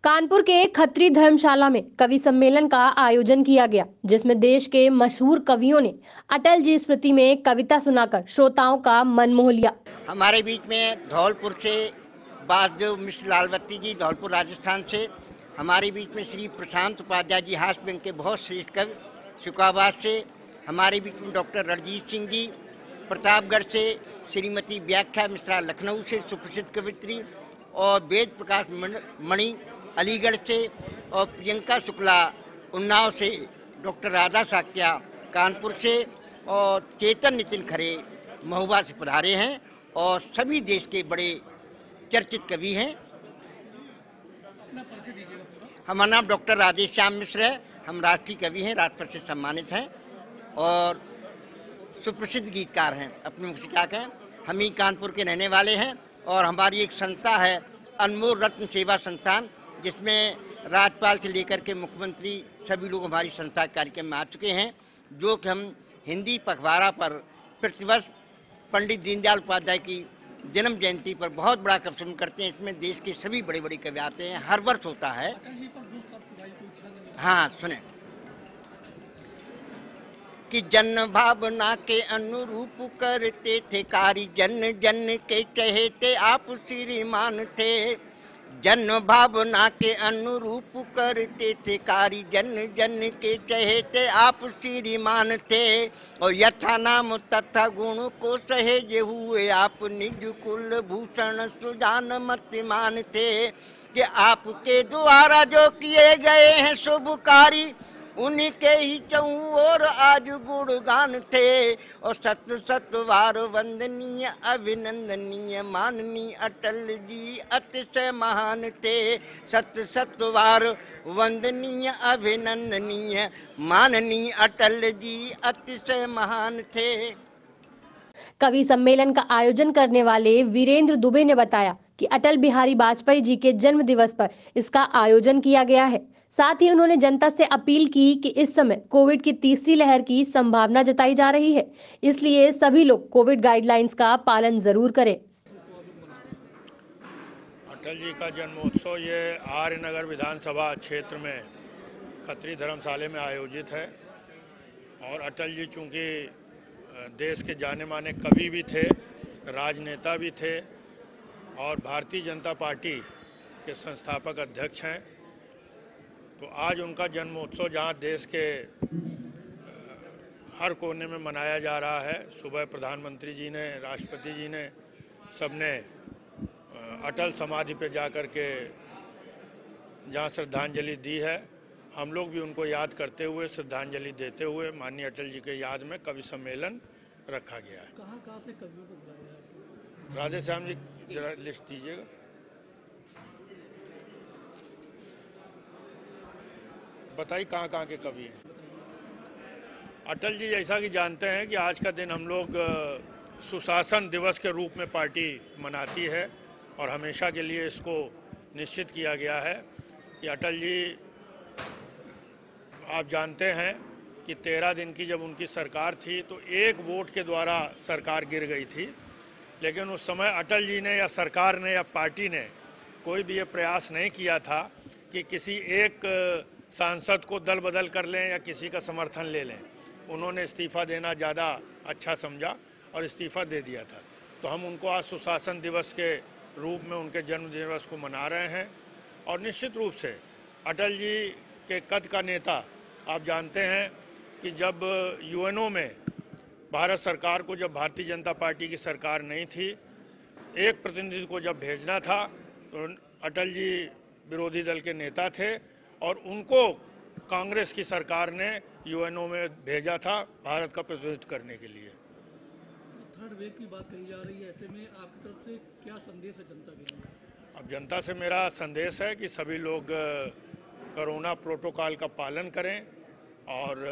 कानपुर के खत्री धर्मशाला में कवि सम्मेलन का आयोजन किया गया, जिसमें देश के मशहूर कवियों ने अटल जी स्मृति में कविता सुनाकर श्रोताओं का मन मोह लिया। हमारे बीच में धौलपुर से बासदेव मिश्र लालवती जी, धौलपुर राजस्थान से। हमारे बीच में श्री प्रशांत उपाध्याय जी, हास्य व्यंग के बहुत श्रेष्ठ कवि, शुकाबाद से। हमारे बीच में डॉक्टर रणजीत सिंह जी, प्रतापगढ़ से। श्रीमती व्याख्या मिश्रा, लखनऊ से सुप्रसिद्ध कवित्री। और वेद प्रकाश मणि, अलीगढ़ से। और प्रियंका शुक्ला, उन्नाव से। डॉक्टर राधा साक्या, कानपुर से। और चेतन नितिन खरे, महुआ से पधारे हैं। और सभी देश के बड़े चर्चित कवि हैं। हमारा नाम डॉक्टर राधेश्याम मिश्र है। हम राष्ट्रीय कवि हैं, राष्ट्रपति से सम्मानित हैं और सुप्रसिद्ध गीतकार हैं, अपने मुख्य हैं। हम ही कानपुर के रहने वाले हैं। और हमारी एक संस्था है अनमोल रत्न सेवा संस्थान, जिसमें राज्यपाल से लेकर के मुख्यमंत्री सभी लोग हमारी संस्था के कार्यक्रम में आ चुके हैं। जो कि हम हिंदी पखवाड़ा पर प्रतिवर्ष पंडित दीनदयाल उपाध्याय की जन्म जयंती पर बहुत बड़ा कार्यक्रम करते हैं। इसमें देश के सभी बड़े बड़े कवि आते हैं, हर वर्ष होता है। हाँ, सुने कि जन भावना के अनुरूप करते थे कार्य, जन जन के चहेते आप श्रीमान थे। जन भावना के अनुरूप करते थे कार्य, जन जन के चहेते आप श्रीमान थे। और यथा नाम तथा गुण को सहेजे हुए आप निज कुल भूषण सुजान मतिमान थे। कि आपके द्वारा जो किए गए हैं शुभ कार्य, उन्हीं के ही चौं और आज गुणगान थे। और सत सतवार वंदनीय अभिनंदनीय माननीय अटल जी अतिशय महान थे। सत सतवार वंदनीय अभिनंदनीय माननीय अटल जी अतिशय महान थे। कवि सम्मेलन का आयोजन करने वाले वीरेंद्र दुबे ने बताया कि अटल बिहारी वाजपेयी जी के जन्म दिवस पर इसका आयोजन किया गया है। साथ ही उन्होंने जनता से अपील की कि इस समय कोविड की तीसरी लहर की संभावना जताई जा रही है, इसलिए सभी लोग कोविड गाइडलाइंस का पालन जरूर करें। अटल जी का जन्मोत्सव ये आर्य नगर विधानसभा क्षेत्र में खत्री धर्मशाला में आयोजित है। और अटल जी चूँकि देश के जाने माने कवि भी थे, राजनेता भी थे और भारतीय जनता पार्टी के संस्थापक अध्यक्ष हैं, तो आज उनका जन्मोत्सव जहां देश के हर कोने में मनाया जा रहा है। सुबह प्रधानमंत्री जी ने, राष्ट्रपति जी ने, सबने अटल समाधि पे जाकर के जहां श्रद्धांजलि दी है, हम लोग भी उनको याद करते हुए, श्रद्धांजलि देते हुए माननीय अटल जी के याद में कवि सम्मेलन रखा गया है। कहाँ से कवियों को बुलाया है? राधेश्याम जी जरा लिस्ट दीजिएगा। बताइए कहाँ के कवि हैं। अटल जी जैसा कि जानते हैं कि आज का दिन हम लोग सुशासन दिवस के रूप में पार्टी मनाती है और हमेशा के लिए इसको निश्चित किया गया है कि अटल जी, आप जानते हैं कि 13 दिन की जब उनकी सरकार थी तो एक वोट के द्वारा सरकार गिर गई थी। लेकिन उस समय अटल जी ने या सरकार ने या पार्टी ने कोई भी ये प्रयास नहीं किया था कि किसी एक सांसद को दल बदल कर लें या किसी का समर्थन ले लें। उन्होंने इस्तीफ़ा देना ज़्यादा अच्छा समझा और इस्तीफ़ा दे दिया था। तो हम उनको आज सुशासन दिवस के रूप में उनके जन्म दिवस को मना रहे हैं। और निश्चित रूप से अटल जी के कद का नेता, आप जानते हैं कि जब यूएनओ में भारत सरकार को, जब भारतीय जनता पार्टी की सरकार नहीं थी, एक प्रतिनिधि को जब भेजना था तो अटल जी विरोधी दल के नेता थे और उनको कांग्रेस की सरकार ने यूएनओ में भेजा था भारत का प्रतिनिधित्व करने के लिए। थर्ड वेव की बात कही जा रही है, ऐसे में आपकी तरफ से क्या संदेश है जनता के लिए? अब जनता से मेरा संदेश है कि सभी लोग कोरोना प्रोटोकॉल का पालन करें और